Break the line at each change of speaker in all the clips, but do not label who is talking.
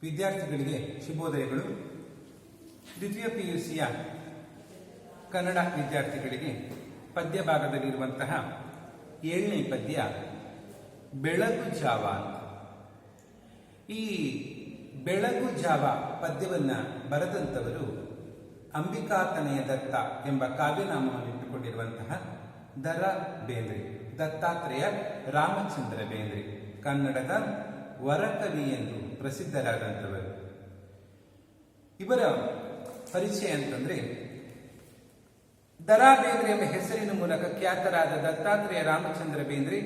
ವಿದ್ಯಾರ್ಥಿಗಳಿಗೆ ಶುಭೋದಯಗಳು. ದ್ವಿತೀಯ PUCಯ ಕನ್ನಡ ವಿದ್ಯಾರ್ಥಿಗಳಿಗೆ ಪದ್ಯ ಭಾಗದಲ್ಲಿರುವಂತಹ 7ನೇ ಪದ್ಯ ಬೆಳಗು ಜಾವ. ಈ ಬೆಳಗು ಜಾವ ಪದ್ಯವನ್ನ ಬರೆದಂಥವರು ಅಂಬಿಕಾತನಯ ದತ್ತ ಎಂಬ ಕಾವ್ಯನಾಮವನ್ನು ಇಟ್ಟುಕೊಂಡಿರುವಂತಹ ದರ ಬೇಂದ್ರೆ, ದತ್ತಾತ್ರೇಯ ರಾಮಚಂದ್ರ ಬೇಂದ್ರೆ, ಕನ್ನಡದ ವರಕವಿ ಎಂದು ಪ್ರಸಿದ್ಧರಾದಂಥವರು. ಇವರ ಪರಿಚಯ ಅಂತಂದ್ರೆ, ದರಾ ಬೇಂದ್ರೆ ಎಂಬ ಹೆಸರಿನ ಮೂಲಕ ಖ್ಯಾತರಾದ ದತ್ತಾತ್ರೇಯ ರಾಮಚಂದ್ರ ಬೇಂದ್ರೆ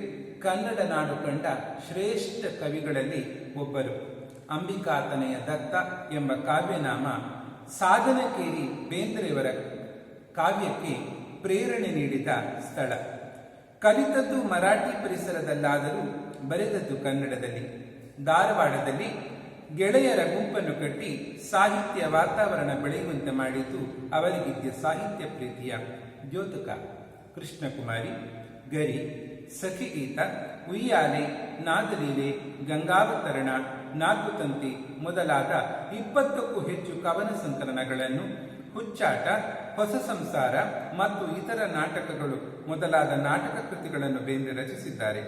ಕನ್ನಡ ನಾಡು ಕಂಡ ಶ್ರೇಷ್ಠ ಕವಿಗಳಲ್ಲಿ ಒಬ್ಬರು. ಅಂಬಿಕಾತನಯ ದತ್ತ ಎಂಬ ಕಾವ್ಯನಾಮ ಸಾಧನಕೇರಿ ಬೇಂದ್ರೆಯವರ ಕಾವ್ಯಕ್ಕೆ ಪ್ರೇರಣೆ ನೀಡಿದ ಸ್ಥಳ. ಕಲಿತದ್ದು ಮರಾಠಿ ಪರಿಸರದಲ್ಲಾದರೂ ಬರೆದದ್ದು ಕನ್ನಡದಲ್ಲಿ. ಧಾರವಾಡದಲ್ಲಿ ಗೆಳೆಯರ ಗುಂಪನ್ನು ಕಟ್ಟಿ ಸಾಹಿತ್ಯ ವಾತಾವರಣ ಬೆಳೆಯುವಂತೆ ಮಾಡಿದ್ದು ಅವರಿಗಿದ್ದ ಸಾಹಿತ್ಯ ಪ್ರೀತಿಯ ದ್ಯೋತಕ. ಕೃಷ್ಣಕುಮಾರಿ, ಗರಿ, ಸಖಿಗೀತ, ಉಯ್ಯಾಲೆ, ನಾದಲೀಲೆ, ಗಂಗಾವತರಣ, ನಾಲ್ಕುತಂತಿ ಮೊದಲಾದ 20ಕ್ಕೂ ಹೆಚ್ಚು ಕವನ ಸಂಕಲನಗಳನ್ನು, ಹುಚ್ಚಾಟ, ಹೊಸ ಸಂಸಾರ ಮತ್ತು ಇತರ ನಾಟಕಗಳು ಮೊದಲಾದ ನಾಟಕ ಕೃತಿಗಳನ್ನು ಬೇಂದ್ರೆ ರಚಿಸಿದ್ದಾರೆ.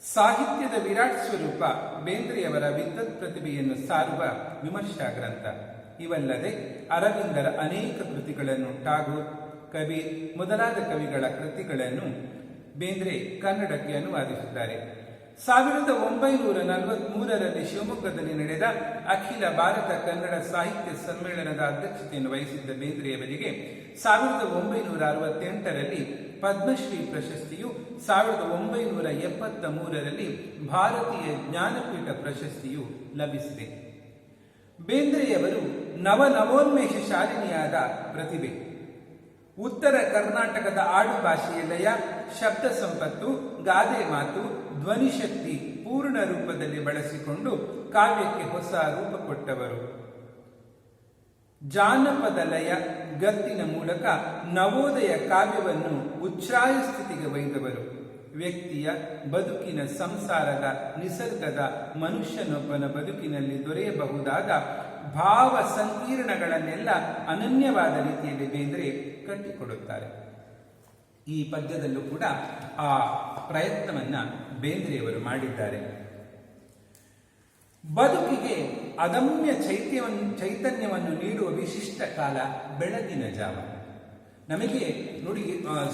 ಸಾಹಿತ್ಯದ ವಿರಾಟ್ ಸ್ವರೂಪ ಬೇಂದ್ರೆಯವರ ವಿದ್ವತ್ ಪ್ರತಿಭೆಯನ್ನು ಸಾರುವ ವಿಮರ್ಶಾ ಗ್ರಂಥ. ಇವಲ್ಲದೆ ಅರವಿಂದರ ಅನೇಕ ಕೃತಿಗಳನ್ನು, ಟಾಗೋರ್, ಕಬೀರ್ ಮೊದಲಾದ ಕವಿಗಳ ಕೃತಿಗಳನ್ನು ಬೇಂದ್ರೆ ಕನ್ನಡಕ್ಕೆ ಅನುವಾದಿಸಿದ್ದಾರೆ. 1943ರಲ್ಲಿ ಶಿವಮೊಗ್ಗದಲ್ಲಿ ನಡೆದ ಅಖಿಲ ಭಾರತ ಕನ್ನಡ ಸಾಹಿತ್ಯ ಸಮ್ಮೇಳನದ ಅಧ್ಯಕ್ಷತೆಯನ್ನು ವಹಿಸಿದ್ದ ಬೇಂದ್ರೆಯವರಿಗೆ 1968ರಲ್ಲಿ ಪದ್ಮಶ್ರೀ ಪ್ರಶಸ್ತಿಯು, 1973ರಲ್ಲಿ ಭಾರತೀಯ ಜ್ಞಾನಪೀಠ ಪ್ರಶಸ್ತಿಯು ಲಭಿಸಿದೆ. ಬೇಂದ್ರೆಯವರು ನವೋನ್ಮೇಷ ಶಾಲಿನಿಯಾದ ಪ್ರತಿಭೆ. ಉತ್ತರ ಕರ್ನಾಟಕದ ಆಡು ಭಾಷೆಯ ಲಯ, ಶಬ್ದ ಸಂಪತ್ತು, ಗಾದೆ ಮಾತು, ಧ್ವನಿ ಶಕ್ತಿ ಪೂರ್ಣ ರೂಪದಲ್ಲಿ ಬಳಸಿಕೊಂಡು ಕಾವ್ಯಕ್ಕೆ ಹೊಸ ರೂಪ ಕೊಟ್ಟವರು. ಜಾನಪದ ಲಯ, ಗತ್ತಿನ ಮೂಲಕ ನವೋದಯ ಕಾವ್ಯವನ್ನು ಉಚ್ಛ್ರಾಯ ಸ್ಥಿತಿಗೆ ಒಯ್ದವರು. ವ್ಯಕ್ತಿಯ ಬದುಕಿನ, ಸಂಸಾರದ, ನಿಸರ್ಗದ, ಮನುಷ್ಯನೊಬ್ಬನ ಬದುಕಿನಲ್ಲಿ ದೊರೆಯಬಹುದಾದ ಭಾವ ಸಂಕೀರ್ಣಗಳನ್ನೆಲ್ಲ ಅನನ್ಯವಾದ ರೀತಿಯಲ್ಲಿ ಬೇಂದ್ರೆ ಕಟ್ಟಿಕೊಡುತ್ತಾರೆ. ಈ ಪದ್ಯದಲ್ಲೂ ಕೂಡ ಆ ಪ್ರಯತ್ನವನ್ನ ಬೇಂದ್ರೆಯವರು ಮಾಡಿದ್ದಾರೆ. ಬದುಕಿಗೆ ಅದಮ್ಯ ಚೈತನ್ಯವನ್ನು ನೀಡುವ ವಿಶಿಷ್ಟ ಕಾಲ ಬೆಳಗಿನ ಜಾವ. ನಮಗೆ ನೋಡಿ,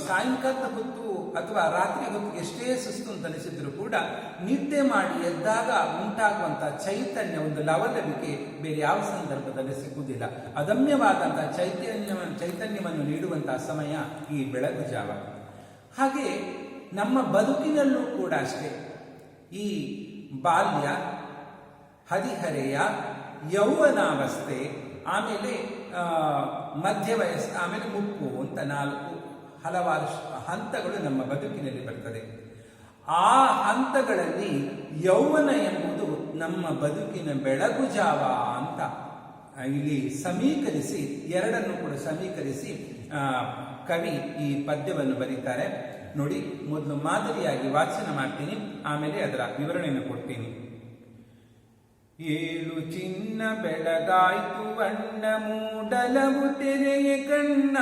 ಸಾಯಂಕಾಲದ ಹೊತ್ತು ಅಥವಾ ರಾತ್ರಿ ಹೊತ್ತು ಎಷ್ಟೇ ಸುಸ್ತು ಅಂತ ಅನಿಸಿದ್ರು ಕೂಡ ನಿದ್ದೆ ಮಾಡಿ ಎದ್ದಾಗ ಉಂಟಾಗುವಂತಹ ಚೈತನ್ಯ, ಒಂದು ಲವಲವಿಕೆ ಬೇರೆ ಯಾವ ಸಂದರ್ಭದಲ್ಲಿ ಸಿಗುವುದಿಲ್ಲ. ಅದಮ್ಯವಾದಂತಹ ಚೈತನ್ಯವನ್ನು ನೀಡುವಂತಹ ಸಮಯ ಈ ಬೆಳಗು ಜಾವ. ಹಾಗೆ ನಮ್ಮ ಬದುಕಿನಲ್ಲೂ ಕೂಡ ಅಷ್ಟೇ, ಈ ಬಾಲ್ಯ, ಹದಿಹರೆಯ, ಯೌವನಾವಸ್ಥೆ, ಆಮೇಲೆ ಮಧ್ಯ ವಯಸ್ಸು, ಆಮೇಲೆ ಮುಪ್ಪು ಅಂತ ಹಲವಾರು ಹಂತಗಳು ನಮ್ಮ ಬದುಕಿನಲ್ಲಿ ಬರ್ತದೆ. ಆ ಹಂತಗಳಲ್ಲಿ ಯೌವನ ಎಂಬುದು ನಮ್ಮ ಬದುಕಿನ ಬೆಳಗು ಜಾವ ಅಂತ ಇಲ್ಲಿ ಸಮೀಕರಿಸಿ, ಎರಡನ್ನು ಕೂಡ ಸಮೀಕರಿಸಿ ಕವಿ ಈ ಪದ್ಯವನ್ನು ಬರೀತಾರೆ. ನೋಡಿ, ಮೊದಲು ಮಾದರಿಯಾಗಿ ವಾಚನ ಮಾಡ್ತೀನಿ, ಆಮೇಲೆ ಅದರ ವಿವರಣೆಯನ್ನು ಕೊಡ್ತೀನಿ. ಏಳು ಚಿನ್ನ ಬೆಳಗಾಯ್ತು ಬಣ್ಣ, ಮೂಡಲವು ತೆರೆಯ ಕಣ್ಣ,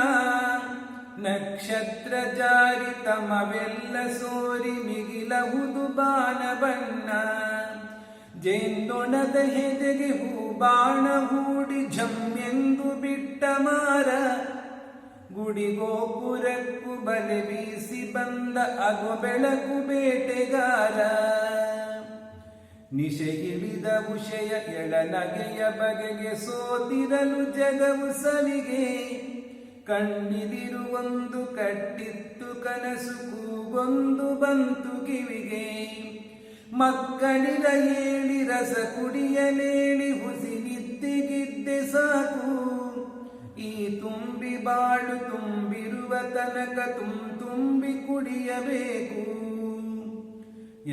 ನಕ್ಷತ್ರ ಜಾರಿ ತಮವೆಲ್ಲ ಸೋರಿ ಮಿಗಿಲಹುದು ಬಾಣ ಬಣ್ಣ, ಜೇಂದೊಣದ ಹೆದೆಗೆ ಹೂ ಬಾಣ ಹೂಡಿ ಝಮ್ಮೆಂದು ಬಿಟ್ಟ ಮಾರ, ಗುಡಿಗೋಪುರಕ್ಕೂ ಬಲೆ ಬೀಸಿ ಬಂದ ಅಗೋ ಬೆಳಕು ಬೇಟೆಗಾರ, ನಿಶೆಗಿಳಿದ ಉಷಯ ಎಳನಗೆಯ ಬಗೆಗೆ ಸೋತಿರಲು ಜಗವು ಸಲಿಗೆ, ಕಣ್ಣಿದಿರುವೊಂದು ಕಟ್ಟಿತ್ತು ಕನಸು ಕೂಗೊಂದು ಬಂತು ಕಿವಿಗೆ, ಮಕ್ಕಳಿರ ಏಳಿ ರಸ ಕುಡಿಯಲೇಳಿ ಹುಸಿ ನಿದ್ದಿಗಿದ್ದೆ ಸಾಕು, ಈ ತುಂಬಿ ಬಾಳು ತುಂಬಿರುವ ತನಕ ತುಂಬಿ ಕುಡಿಯಬೇಕು,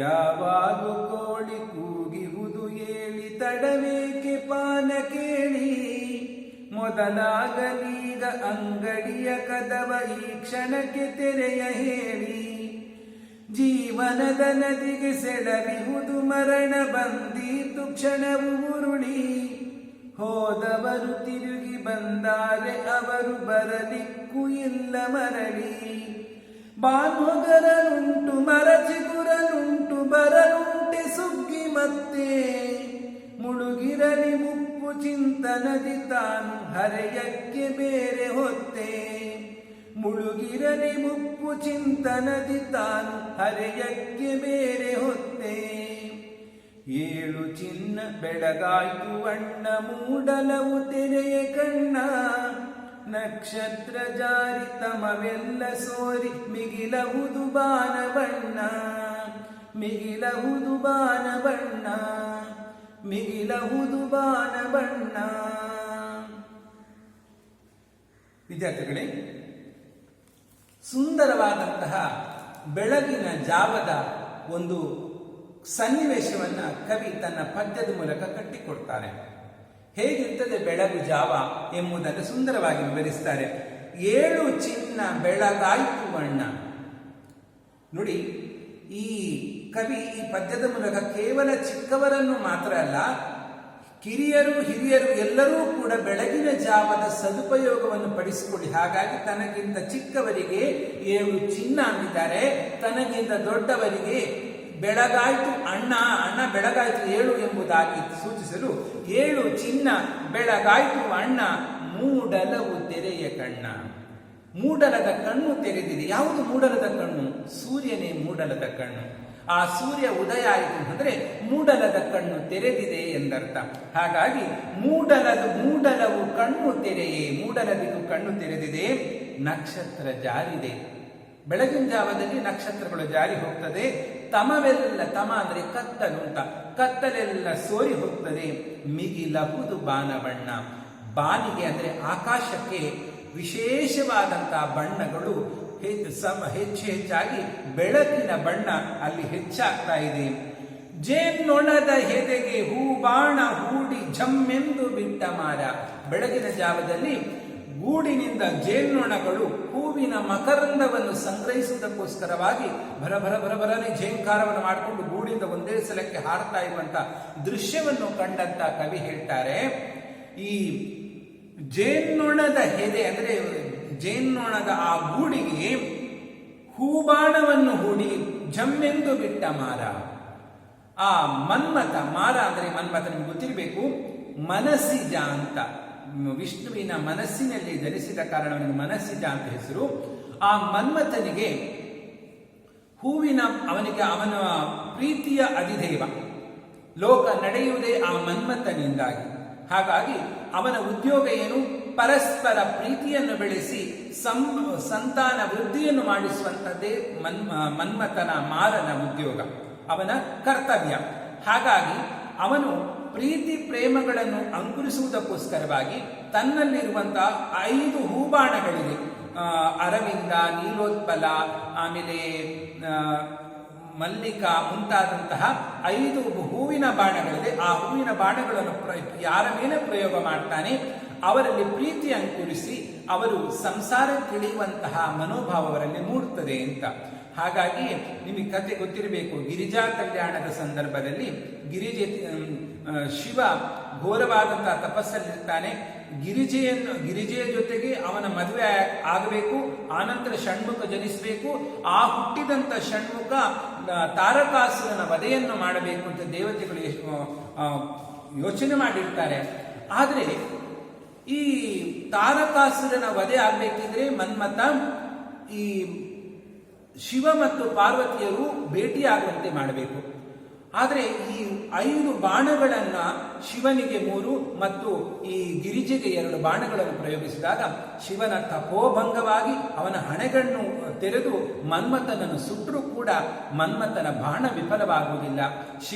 ಯಾವಾಗ ಕೋಳಿ ಕೂಗಿಹುದು ಏಳಿ ತಡವೇಕೆ ಪಾನ ಕೇಳಿ, ಮೊದಲಾಗಲೀಗ ಅಂಗಡಿಯ ಕದವ ಈ ಕ್ಷಣಕ್ಕೆ ತೆರೆಯ ಹೇಳಿ, ಜೀವನದ ನದಿಗೆ ಸೆಳವಿಹುದು ಮರಣ ಬಂದೀತು ಕ್ಷಣವು ಉರುಳಿ, ಹೋದವರು ತಿರುಗಿ ಬಂದಾರೆ ಅವರು ಬರಲಿಕ್ಕೂ ಇಲ್ಲ ಮರಳಿ. ಬಾನುಗರನುಂಟು ಮರಚಿಗುರನುಂಟು ಬರಲುಂಟೆ ಸುಗ್ಗಿ ಮತ್ತೆ, ಮುಳುಗಿರಲಿ ಮುಪ್ಪು ಚಿಂತನದಿ ತಾನು ಹರೆಯಕ್ಕೆ ಬೇರೆ ಹೊತ್ತೆ. ಮುಳುಗಿರಲಿ ಮುಪ್ಪು ಚಿಂತನದಿ ತಾನು ಹರೆಯಕ್ಕೆ ಬೇರೆ ಹೊತ್ತೆ. ಏಳು ಚಿನ್ನ ಬೆಳಗಾಯ್ತು ಅಣ್ಣ ಮೂಡಲವು ತೆರೆಯ ಕಣ್ಣ, ನಕ್ಷತ್ರ ಜಾರಿ ತಮವೆಲ್ಲ ಸೋರಿ ಮಿಗಿಲಹುದು ಬಾನ ಬಣ್ಣ, ಮಿಗಿಲಹುದು ಬಾನ ಬಣ್ಣ, ಮಿಗಿಲಹುದು ಬಾನ ಬಣ್ಣ. ವಿದ್ಯಾರ್ಥಿಗಳೇ, ಸುಂದರವಾದಂತಹ ಬೆಳಗಿನ ಜಾವದ ಒಂದು ಸನ್ನಿವೇಶವನ್ನ ಕವಿ ತನ್ನ ಪದ್ಯದ ಮೂಲಕ ಕಟ್ಟಿಕೊಡ್ತಾರೆ. ಹೇಗಿರ್ತದೆ ಬೆಳಗು ಜಾವ ಎಂಬುದನ್ನು ಸುಂದರವಾಗಿ ವಿವರಿಸ್ತಾರೆ. ಏಳು ಚಿನ್ನ ಬೆಳಗಾಯ್ತು ಅಣ್ಣ. ನೋಡಿ, ಈ ಕವಿ ಈ ಪದ್ಯದ ಮೂಲಕ ಕೇವಲ ಚಿಕ್ಕವರನ್ನು ಮಾತ್ರ ಅಲ್ಲ, ಕಿರಿಯರು ಹಿರಿಯರು ಎಲ್ಲರೂ ಕೂಡ ಬೆಳಗಿನ ಜಾವದ ಸದುಪಯೋಗವನ್ನು ಪಡಿಸಿಕೊಳ್ಳಿ. ಹಾಗಾಗಿ ತನಗಿಂತ ಚಿಕ್ಕವರಿಗೆ ಏಳು ಚಿನ್ನ ಅಂದಿದ್ದಾರೆ, ತನಗಿಂತ ದೊಡ್ಡವರಿಗೆ ಬೆಳಗಾಯ್ತು ಅಣ್ಣ, ಅಣ್ಣ ಬೆಳಗಾಯ್ತು ಏಳು ಎಂಬುದಾಗಿ ಸೂಚಿಸಲು ಏಳು ಚಿನ್ನ ಬೆಳಗಾಯ್ತು ಅಣ್ಣ ಮೂಡಲವು ತೆರೆಯ ಕಣ್ಣ. ಮೂಡಲದ ಕಣ್ಣು ತೆರೆದಿದೆ. ಯಾವುದು ಮೂಡಲದ ಕಣ್ಣು? ಸೂರ್ಯನೇ ಮೂಡಲದ ಕಣ್ಣು. ಆ ಸೂರ್ಯ ಉದಯ ಆಯಿತು ಅಂದರೆ ಮೂಡಲದ ಕಣ್ಣು ತೆರೆದಿದೆ ಎಂದರ್ಥ. ಹಾಗಾಗಿ ಮೂಡಲವು ಕಣ್ಣು ತೆರೆಯೇ, ಮೂಡಲದಿಗೂ ಕಣ್ಣು ತೆರೆದಿದೆ, ನಕ್ಷತ್ರ ಜಾರಿದೆ. ಬೆಳಗಿನ ಜಾವದಲ್ಲಿ ನಕ್ಷತ್ರಗಳು ಜಾರಿ ಹೋಗ್ತದೆ. ತಮವೆಲ್ಲ, ತಮ ಅಂದರೆ ಕತ್ತಲು ಅಂತ, ಕತ್ತಲೆಲ್ಲ ಸೋರಿ ಹೋಗ್ತದೆ. ಮಿಗಿಲಹುದು ಬಾನ ಬಣ್ಣ. ಬಾನಿಗೆ ಅಂದರೆ ಆಕಾಶಕ್ಕೆ ವಿಶೇಷವಾದಂತಹ ಬಣ್ಣಗಳು ಹೆಚ್ಚು ಹೆಚ್ಚಾಗಿ ಬೆಳಕಿನ ಬಣ್ಣ ಅಲ್ಲಿ ಹೆಚ್ಚಾಗ್ತಾ ಇದೆ. ಜೇನ್ನೊಣದ ಹೆದೆಗೆ ಹೂಬಾಣ ಹೂಡಿ ಝಮ್ಮೆಂದು ಬಿಟ್ಟ ಮಾರ. ಬೆಳಗಿನ ಜಾವದಲ್ಲಿ ಗೂಡಿನಿಂದ ಜೇನ್ನೊಣಗಳು ಹೂವಿನ ಮಕರಂದವನ್ನು ಸಂಗ್ರಹಿಸುವುದಕ್ಕೋಸ್ಕರವಾಗಿ ಭರಭರನೆ ಝೇಂಕಾರವನ್ನು ಮಾಡಿಕೊಂಡು ಗೂಡಿಂದ ಒಂದೇ ಸಲಕ್ಕೆ ಹಾರ್ತಾ ಇರುವಂತ ದೃಶ್ಯವನ್ನು ಕಂಡಂತ ಕವಿ ಹೇಳ್ತಾರೆ, ಈ ಜೇನ್ನೊಣದ ಹೆದೆ ಅಂದರೆ ಜೇನ್ನೊಣದ ಆ ಗೂಡಿಗೆ ಹೂಬಾಣವನ್ನು ಹೂಡಿ ಜಮ್ಮೆಂದು ಬಿಟ್ಟ ಮಾರ. ಆ ಮನ್ಮಥ, ಮಾರ ಅಂದರೆ ಮನ್ಮಥ ನಿಮ್ಗೆ ಗೊತ್ತಿರಬೇಕು, ಮನಸ್ಸಿಜ ಅಂತ, ವಿಷ್ಣುವಿನ ಮನಸ್ಸಿನಲ್ಲಿ ಜನಿಸಿದ ಕಾರಣವನ್ನು ಮನಸ್ಸಿಜ ಅಂತ ಹೆಸರು. ಆ ಮನ್ಮಥನಿಗೆ ಹೂವಿನ ಅವನ ಪ್ರೀತಿಯ ಅಧಿದೇವ. ಲೋಕ ನಡೆಯುವುದೇ ಆ ಮನ್ಮಥನಿಂದಾಗಿ. ಹಾಗಾಗಿ ಅವನ ಉದ್ಯೋಗ ಏನು? ಪರಸ್ಪರ ಪ್ರೀತಿಯನ್ನು ಬೆಳೆಸಿ ಸಂತಾನ ವೃದ್ಧಿಯನ್ನು ಮಾಡಿಸುವಂಥದ್ದೇ ಮನ್ಮಥನ ಮಾರನ ಉದ್ಯೋಗ, ಅವನ ಕರ್ತವ್ಯ. ಹಾಗಾಗಿ ಅವನು ಪ್ರೀತಿ ಪ್ರೇಮಗಳನ್ನು ಅಂಕುರಿಸುವುದಕ್ಕೋಸ್ಕರವಾಗಿ ತನ್ನಲ್ಲಿರುವಂತಹ 5 ಹೂಬಾಣಗಳಿವೆ. ಅರವಿಂದ, ನೀಲೋತ್ಪಲ, ಆಮೇಲೆ ಮಲ್ಲಿಕಾ ಮುಂತಾದಂತಹ 5 ಹೂವಿನ ಬಾಣಗಳಿದೆ. ಆ ಹೂವಿನ ಬಾಣಗಳನ್ನು ಯಾರ ಮೇಲೆ ಪ್ರಯೋಗ ಮಾಡ್ತಾನೆ ಅವರಲ್ಲಿ ಪ್ರೀತಿ ಅಂಕುರಿಸಿ ಅವರು ಸಂಸಾರಕ್ಕಿಳಿಯುವಂತಹ ಮನೋಭಾವ ಅವರಲ್ಲಿ ಮೂಡುತ್ತದೆ ಅಂತ. ಹಾಗಾಗಿ ನಿಮಗೆ ಕತೆ ಗೊತ್ತಿರಬೇಕು, ಗಿರಿಜಾ ಕಲ್ಯಾಣದ ಸಂದರ್ಭದಲ್ಲಿ ಶಿವ ಘೋರವಾದಂತಹ ತಪಸ್ಸಲ್ಲಿರ್ತಾನೆ. ಗಿರಿಜೆಯ ಜೊತೆಗೆ ಅವನ ಮದುವೆ ಆಗಬೇಕು, ಆನಂತರ ಷಣ್ಮುಖ ಜನಿಸಬೇಕು. ಆ ಹುಟ್ಟಿದಂತ ಷಣ್ಮುಖ ತಾರಕಾಸುರನ ವಧೆಯನ್ನು ಮಾಡಬೇಕು ಅಂತ ದೇವತೆಗಳು ಯೋಚನೆ ಮಾಡಿರ್ತಾರೆ. ಆದರೆ ಈ ತಾರಕಾಸುರನ ವಧೆ ಆಗ್ಬೇಕಿದ್ರೆ ಮನ್ಮಥ ಈ ಶಿವ ಮತ್ತು ಪಾರ್ವತಿಯರು ಭೇಟಿಯಾಗುವಂತೆ ಮಾಡಬೇಕು. ಆದರೆ ಈ 5 ಬಾಣಗಳನ್ನ ಶಿವನಿಗೆ 3 ಮತ್ತು ಈ ಗಿರಿಜೆಗೆ 2 ಬಾಣಗಳನ್ನು ಪ್ರಯೋಗಿಸಿದಾಗ ಶಿವನ ತಪೋಭಂಗವಾಗಿ ಅವನ ಹಣೆಗಣ್ಣು ತೆರೆದು ಮನ್ಮಥನನ್ನು ಸುಟ್ಟರೂ ಕೂಡ ಮನ್ಮಥನ ಬಾಣ ವಿಫಲವಾಗುವುದಿಲ್ಲ.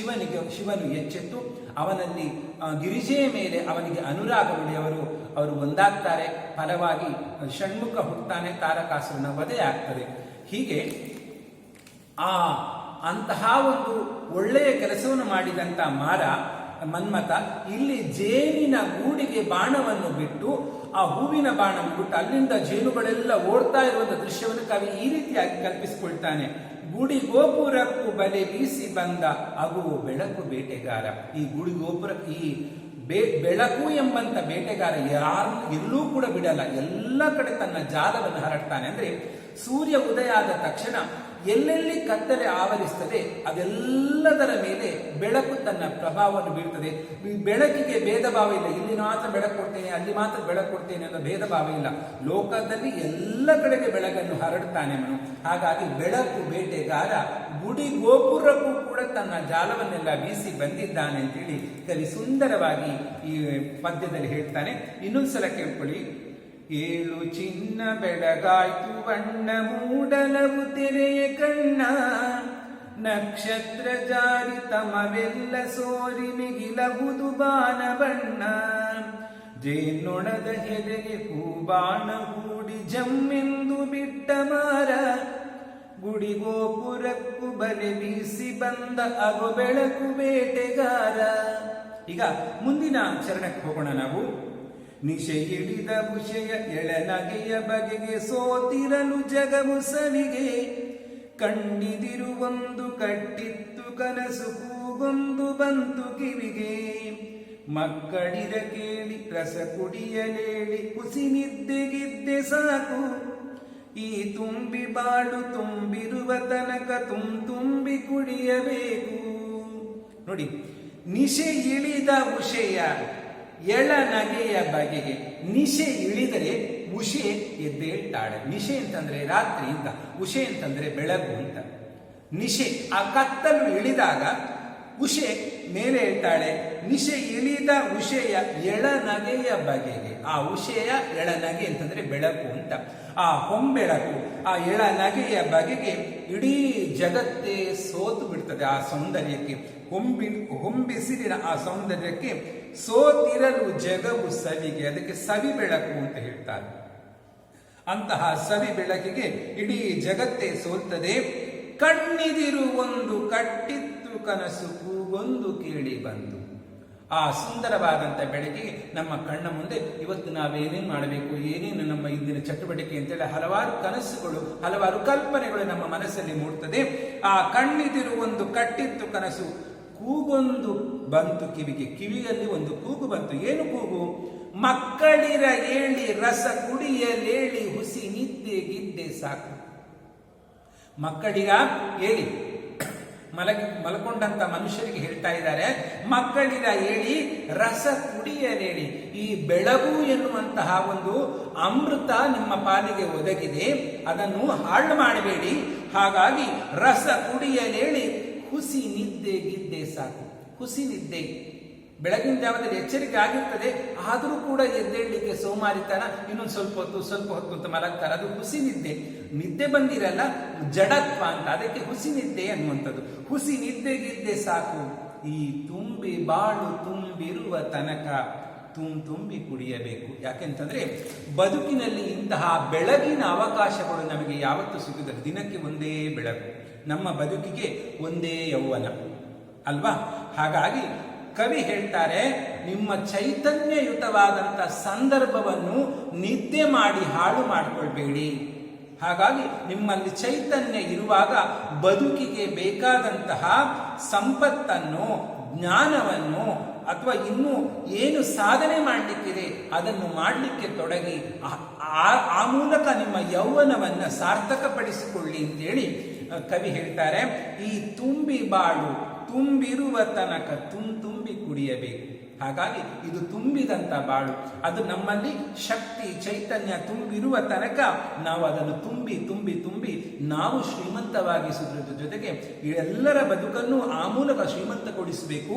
ಶಿವನು ಎಚ್ಚೆತ್ತು ಅವನಲ್ಲಿ ಗಿರಿಜೆಯ ಮೇಲೆ ಅವನಿಗೆ ಅನುರಾಗವಿದೆ. ಅವರು ಒಂದಾಗ್ತಾರೆ. ಫಲವಾಗಿ ಷಣ್ಮುಖ ಹುಟ್ಟುತ್ತಾನೆ, ತಾರಕಾಸುರನ ವಧೆ ಆಗ್ತದೆ. ಹೀಗೆ ಅಂತಹ ಒಂದು ಒಳ್ಳೆಯ ಕೆಲಸವನ್ನು ಮಾಡಿದಂತ ಮನ್ಮಥ ಇಲ್ಲಿ ಜೇನಿನ ಗೂಡಿಗೆ ಬಾಣವನ್ನು ಬಿಟ್ಟು ಆ ಹೂವಿನ ಬಾಣವನ್ನು ಬಿಟ್ಟು ಅಲ್ಲಿಂದ ಜೇನುಗಳೆಲ್ಲ ಓಡ್ತಾ ಇರುವಂತಹ ದೃಶ್ಯವನ್ನು ಕವಿ ಈ ರೀತಿಯಾಗಿ ಕಲ್ಪಿಸಿಕೊಳ್ತಾನೆ. ಗುಡಿ ಗೋಪುರಕ್ಕೂ ಬಲೆ ಬೀಸಿ ಬಂದ ಅಗು ಬೆಳಕು ಬೇಟೆಗಾರ. ಈ ಗುಡಿ ಗೋಪುರ ಈ ಬೆಳಕು ಎಂಬಂತ ಬೇಟೆಗಾರ ಯಾರು ಎಲ್ಲೂ ಕೂಡ ಬಿಡಲ್ಲ, ಎಲ್ಲ ಕಡೆ ತನ್ನ ಜಾಲವನ್ನು ಹರಡ್ತಾನೆ. ಅಂದ್ರೆ ಸೂರ್ಯ ಉದಯ ಆದ ತಕ್ಷಣ ಎಲ್ಲೆಲ್ಲಿ ಕತ್ತಲೆ ಆವರಿಸ್ತದೆ ಅದೆಲ್ಲದರ ಮೇಲೆ ಬೆಳಕು ತನ್ನ ಪ್ರಭಾವವನ್ನು ಬೀಳ್ತದೆ. ಬೆಳಕಿಗೆ ಭೇದ ಭಾವ ಇಲ್ಲ, ಇಲ್ಲಿ ಮಾತ್ರ ಬೆಳಕು ಕೊಡ್ತೇನೆ ಅಲ್ಲಿ ಮಾತ್ರ ಬೆಳಕು ಕೊಡ್ತೇನೆ ಅನ್ನೋ ಭೇದ ಭಾವ ಇಲ್ಲ. ಲೋಕದಲ್ಲಿ ಎಲ್ಲ ಕಡೆಗೆ ಬೆಳಕನ್ನು ಹರಡ್ತಾನೆ ಅವನು. ಹಾಗಾಗಿ ಬೆಳಕು ಬೇಟೆಗಾರ ಗುಡಿ ಗೋಪುರಕ್ಕೂ ಕೂಡ ತನ್ನ ಜಾಲವನ್ನೆಲ್ಲ ಬೀಸಿ ಬಂದಿದ್ದಾನೆ ಅಂತೇಳಿ ಕವಿ ಸುಂದರವಾಗಿ ಈ ಪದ್ಯದಲ್ಲಿ ಹೇಳ್ತಾನೆ. ಇನ್ನೊಂದ್ಸಲ ಕೇಳ್ಕೊಳ್ಳಿ. ಏಳು ಚಿನ್ನ ಬೆಳಗಾಯ್ತು ಬಣ್ಣ ಮೂಡಲವು ತೆರೆಯ ಕಣ್ಣ, ನಕ್ಷತ್ರ ಜಾರಿ ತಮವೆಲ್ಲ ಸೋರಿ ಮಿಗಿಲವುದು ಬಾಣ ಬಣ್ಣ, ಜೇನೊಣದ ಹೆದೆಗೆ ಹೂಬಾಣ ಹೂಡಿ ಜಮ್ಮೆಂದು ಬಿಟ್ಟ ಮಾರ, ಗುಡಿ ಗೋಪುರಕ್ಕೂ ಬಲೆ ಬೀಸಿ ಬಂದ ಅಗೋ ಬೆಳಕು ಬೇಟೆಗಾರ. ಈಗ ಮುಂದಿನ ಚರಣಕ್ಕೆ ಹೋಗೋಣ ನಾವು. ನಿಶೆ ಇಳಿದ ವಿಷಯ ಎಳನಗೆಯ ಬಗೆಗೆ ಸೋತಿರಲು ಜಗವು ಸವಿಗೆ, ಕಣ್ಣಿದಿರುವೊಂದು ಕಟ್ಟಿತ್ತು ಕನಸು ಕೂಗೊಂದು ಬಂತು ಕಿವಿಗೆ, ಮಕ್ಕಳಿರ ಕೇಳಿ ರಸ ಕುಡಿಯಲೇಳಿ ಕುಸಿ ನಿದ್ದೆಗಿದ್ದೆ ಸಾಕು, ಈ ತುಂಬಿ ಬಾಳು ತುಂಬಿರುವ ತನಕ ತುಂಬಿ ಕುಡಿಯಬೇಕು. ನೋಡಿ, ನಿಶೆ ಇಳಿದ ವಿಷಯ ಎಳನಗೆಯ ಬಗೆಗೆ. ನಿಶೆ ಇಳಿದರೆ ಉಷೆ ಎದ್ದೇಳ್ತಾಳೆ. ನಿಶೆ ಅಂತಂದ್ರೆ ರಾತ್ರಿ ಅಂತ, ಉಷೆ ಅಂತಂದ್ರೆ ಬೆಳಕು ಅಂತ. ನಿಶೆ ಆ ಕತ್ತಲು ಇಳಿದಾಗ ಉಷೆ ಮೇಲೆ ಹೇಳ್ತಾಳೆ. ನಿಶೆ ಇಳಿದ ಉಷೆಯ ಎಳನಗೆಯ ಬಗೆಗೆ. ಆ ಉಷೆಯ ಎಳನಗೆ ಅಂತಂದ್ರೆ ಬೆಳಕು ಅಂತ. ಆ ಹೊಂಬೆಳಕು ಆ ಎಳನಗೆಯ ಬಗೆಗೆ ಇಡೀ ಜಗತ್ತೇ ಸೋತು ಬಿಡ್ತದೆ ಆ ಸೌಂದರ್ಯಕ್ಕೆ. ಹೊಂಬಿಸಿಲಿನ ಆ ಸೌಂದರ್ಯಕ್ಕೆ ಸೋತಿರಲು ಜಗವು ಸವಿಗೆ. ಅದಕ್ಕೆ ಸವಿ ಬೆಳಕು ಅಂತ ಹೇಳ್ತಾರೆ. ಅಂತಹ ಸವಿ ಬೆಳಕಿಗೆ ಇಡೀ ಜಗತ್ತೇ ಸೋಲ್ತದೆ. ಕಣ್ಣಿದಿರು ಒಂದು ಕಟ್ಟಿತ್ತು ಕನಸು ಕೂಗೊಂದು ಕೇಳಿ ಬಂದು. ಆ ಸುಂದರವಾದಂಥ ಬೆಳಕಿಗೆ ನಮ್ಮ ಕಣ್ಣ ಮುಂದೆ ಇವತ್ತು ನಾವೇನೇನು ಮಾಡಬೇಕು, ಏನೇನು ನಮ್ಮ ಇಂದಿನ ಚಟುವಟಿಕೆ ಅಂತೇಳಿ ಹಲವಾರು ಕನಸುಗಳು, ಹಲವಾರು ಕಲ್ಪನೆಗಳು ನಮ್ಮ ಮನಸ್ಸಲ್ಲಿ ಮೂಡ್ತದೆ. ಆ ಕಣ್ಣಿದಿರು ಒಂದು ಕಟ್ಟಿತ್ತು ಕನಸು ಕೂಗೊಂದು ಬಂತು ಕಿವಿಗೆ. ಕಿವಿಯಲ್ಲಿ ಒಂದು ಕೂಗು ಬಂತು. ಏನು ಕೂಗು? ಮಕ್ಕಳಿರ ಏಳಿ ರಸ ಕುಡಿಯಲೇಳಿ ಹುಸಿ ನಿದ್ದೆಗಿದ್ದೆ ಸಾಕು. ಮಕ್ಕಳಿಗ ಹೇಳಿ ಮಲಕೊಂಡಂತ ಮನುಷ್ಯರಿಗೆ ಹೇಳ್ತಾ ಇದ್ದಾರೆ, ಮಕ್ಕಳಿರ ಹೇಳಿ ರಸ ಕುಡಿಯಲೇಳಿ. ಈ ಬೆಳಗು ಎನ್ನುವಂತಹ ಒಂದು ಅಮೃತ ನಿಮ್ಮ ಪಾಲಿಗೆ ಒದಗಿದೆ, ಅದನ್ನು ಹಾಳು ಮಾಡಬೇಡಿ. ಹಾಗಾಗಿ ರಸ ಕುಡಿಯಲೇಳಿ ಹುಸಿ ನಿದ್ದೆ ಗಿದ್ದೆ ಸಾಕು. ಹುಸಿ ನಿದ್ದೆ ಬೆಳಗಿನ ಜಾವದಲ್ಲಿ ಎಚ್ಚರಿಕೆ ಆಗಿರ್ತದೆ, ಆದರೂ ಕೂಡ ಎದ್ದೇಳಲಿಕ್ಕೆ ಸೋಮಾರಿತನ, ಇನ್ನೊಂದು ಸ್ವಲ್ಪ ಹೊತ್ತು ಅಂತ ಮಲಗ್ತಾರೆ. ಅದು ಹುಸಿ ನಿದ್ದೆ. ನಿದ್ದೆ ಬಂದಿರಲ್ಲ, ಜಡತ್ವ ಅಂತ, ಅದಕ್ಕೆ ಹುಸಿ ನಿದ್ದೆ ಅನ್ನುವಂಥದ್ದು. ಹುಸಿ ನಿದ್ದೆಗಿದ್ದೆ ಸಾಕು, ಈ ತುಂಬಿ ಬಾಳು ತುಂಬಿರುವ ತನಕ ತುಂಬಿ ಕುಡಿಯಬೇಕು. ಯಾಕೆಂತಂದ್ರೆ ಬದುಕಿನಲ್ಲಿ ಇಂತಹ ಬೆಳಗಿನ ಅವಕಾಶಗಳು ನಮಗೆ ಯಾವತ್ತೂ ಸಿಗುತ್ತದೆ. ದಿನಕ್ಕೆ ಒಂದೇ ಬೆಳಕು, ನಮ್ಮ ಬದುಕಿಗೆ ಒಂದೇ ಯೌವನ ಅಲ್ವಾ? ಹಾಗಾಗಿ ಕವಿ ಹೇಳ್ತಾರೆ, ನಿಮ್ಮ ಚೈತನ್ಯಯುತವಾದಂಥ ಸಂದರ್ಭವನ್ನು ನಿದ್ದೆ ಮಾಡಿ ಹಾಳು ಮಾಡಿಕೊಳ್ಬೇಡಿ. ಹಾಗಾಗಿ ನಿಮ್ಮಲ್ಲಿ ಚೈತನ್ಯ ಇರುವಾಗ ಬದುಕಿಗೆ ಬೇಕಾದಂತಹ ಸಂಪತ್ತನ್ನು, ಜ್ಞಾನವನ್ನು ಅಥವಾ ಇನ್ನೂ ಏನು ಸಾಧನೆ ಮಾಡಲಿಕ್ಕಿದೆ ಅದನ್ನು ಮಾಡಲಿಕ್ಕೆ ತೊಡಗಿ ಆ ಮೂಲಕ ನಿಮ್ಮ ಯೌವನವನ್ನು ಸಾರ್ಥಕಪಡಿಸಿಕೊಳ್ಳಿ ಅಂತೇಳಿ ಕವಿ ಹೇಳ್ತಾರೆ. ಈ ತುಂಬಿ ಬಾಳು ತುಂಬಿರುವ ತನಕ ತುಂಬಿ ಕುಡಿಯಬೇಕು. ಹಾಗಾಗಿ ಇದು ತುಂಬಿದಂತ ಬಾಳು, ಅದು ನಮ್ಮಲ್ಲಿ ಶಕ್ತಿ ಚೈತನ್ಯ ತುಂಬಿರುವ ತನಕ ನಾವು ಅದನ್ನು ತುಂಬಿ ನಾವು ಶ್ರೀಮಂತವಾಗಿಸುವುದರ ಜೊತೆಗೆ ಎಲ್ಲರ ಬದುಕನ್ನು ಆ ಮೂಲಕ ಶ್ರೀಮಂತಗೊಳಿಸಬೇಕು.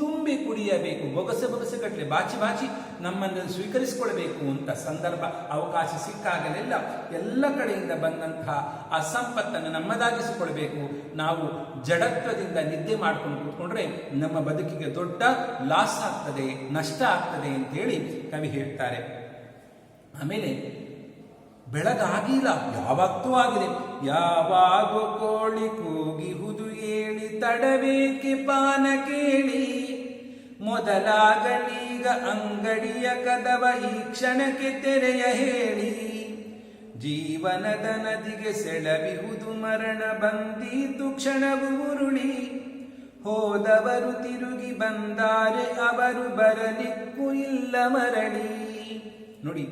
ತುಂಬಿ ಕುಡಿಯಬೇಕು. ಬೊಗಸೆ ಬಾಚಿ ನಮ್ಮನ್ನು ಸ್ವೀಕರಿಸಿಕೊಳ್ಬೇಕು ಅಂತ ಸಂದರ್ಭ ಅವಕಾಶ ಸಿಕ್ಕಾಗಲೆಲ್ಲ ಎಲ್ಲ ಕಡೆಯಿಂದ ಬಂದಂತಹ ಆ ಸಂಪತ್ತನ್ನು ನಮ್ಮದಾಗಿಸಿಕೊಳ್ಬೇಕು. ನಾವು ಜಡತ್ವದಿಂದ ನಿದ್ದೆ ಮಾಡ್ಕೊಂಡು ಕೂತ್ಕೊಂಡ್ರೆ ನಮ್ಮ ಬದುಕಿಗೆ ದೊಡ್ಡ ಲಾಸ್ ಆಗ್ತದೆ, ನಷ್ಟ ಆಗ್ತದೆ ಅಂತೇಳಿ ಕವಿ ಹೇಳ್ತಾರೆ. ಆಮೇಲೆ ಬೆಳಗಾಗಿಲ್ಲ, ಯಾವತ್ತೂ ಆಗಿದೆ. ಯಾವಾಗ ಕೋಳಿ ಕೂಗಿಹುದು ಹೇಳಿ ತಡಬೇಕೆ ಪಾನ ಕೇಳಿ, ಮೊದಲಾಗಲೀಗ ಅಂಗಡಿಯ ಕದವ ಈ ಕ್ಷಣಕ್ಕೆ ತೆರೆಯ ಹೇಳಿ, ಜೀವನದ ನದಿಗೆ ಸೆಳವಿಹುದು ಮರಣ ಬಂದೀತು ಕ್ಷಣವು ಉರುಳಿ ಹೋದವರು ತಿರುಗಿ ಬಂದಾರೆ ಅವರು ಬರಲಿಕ್ಕೂ ಇಲ್ಲ ಮರಳಿ. ನೋಡಿ,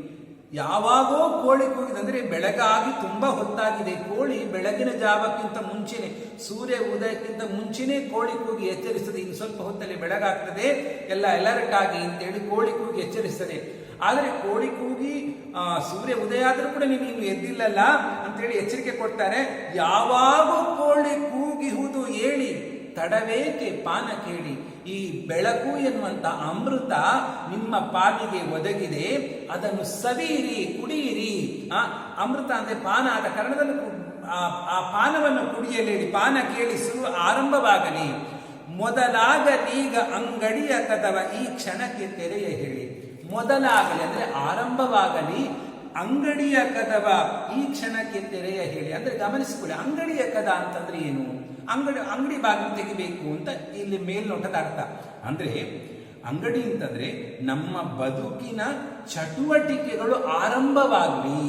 ಯಾವಾಗೋ ಕೋಳಿ ಕೂಗಿದಂದ್ರೆ ಬೆಳಗಾಗಿ ತುಂಬಾ ಹೊತ್ತಾಗಿದೆ. ಕೋಳಿ ಬೆಳಗಿನ ಜಾವಕ್ಕಿಂತ ಮುಂಚೆನೆ, ಸೂರ್ಯ ಉದಯಕ್ಕಿಂತ ಮುಂಚೆನೆ ಕೋಳಿ ಕೂಗಿ ಎಚ್ಚರಿಸ್ತದೆ. ಇನ್ನು ಸ್ವಲ್ಪ ಹೊತ್ತಲ್ಲಿ ಬೆಳಗಾಗ್ತದೆ, ಎಲ್ಲ ಅಲರ್ಟ್ ಆಗಿ ಅಂತೇಳಿ ಕೋಳಿ ಕೂಗಿ ಎಚ್ಚರಿಸ್ತದೆ. ಆದರೆ ಕೋಳಿ ಕೂಗಿ ಸೂರ್ಯ ಉದಯ ಆದರೂ ಕೂಡ ನೀವು ಇನ್ನು ಎದ್ದಿಲ್ಲಲ್ಲ ಅಂತೇಳಿ ಎಚ್ಚರಿಕೆ ಕೊಡ್ತಾರೆ. ಯಾವಾಗ ಕೋಳಿ ಕೂಗಿಹುದು ಏಳಿ ತಡವೇಕೆ ಪಾನ ಕೇಳಿ. ಈ ಬೆಳಕು ಎನ್ನುವಂತ ಅಮೃತ ನಿಮ್ಮ ಪಾಲಿಗೆ ಒದಗಿದೆ, ಅದನ್ನು ಸವಿಯಿರಿ, ಕುಡಿಯಿರಿ. ಅಮೃತ ಅಂದ್ರೆ ಪಾನ ಆದ ಕಾರಣದಲ್ಲಿ ಆ ಪಾನವನ್ನು ಕುಡಿಯಲೇಳಿ, ಪಾನ ಕೇಳಿ ಶುರು ಆರಂಭವಾಗಲಿ. ಮೊದಲಾಗಲೀಗ ಅಂಗಡಿಯ ಕದವ ಈ ಕ್ಷಣಕ್ಕೆ ತೆರೆಯ ಹೇಳಿ. ಮೊದಲಾಗಲಿ ಅಂದ್ರೆ ಆರಂಭವಾಗಲಿ, ಅಂಗಡಿಯ ಕದವ ಈ ಕ್ಷಣಕ್ಕೆ ತೆರೆಯ ಹೇಳಿ. ಅಂದ್ರೆ ಗಮನಿಸಿಕೊಳ್ಳಿ, ಅಂಗಡಿಯ ಕದ ಅಂತಂದ್ರೆ ಏನು? ಅಂಗಡಿ ಬಾಗಿಲು ತೆಗಿಬೇಕು ಅಂತ ಇಲ್ಲಿ ಮೇಲ್ನೋಟದ ಅರ್ಥ. ಅಂದ್ರೆ ಅಂಗಡಿ ಅಂತಂದ್ರೆ ನಮ್ಮ ಬದುಕಿನ ಚಟುವಟಿಕೆಗಳು ಆರಂಭವಾಗಲಿ.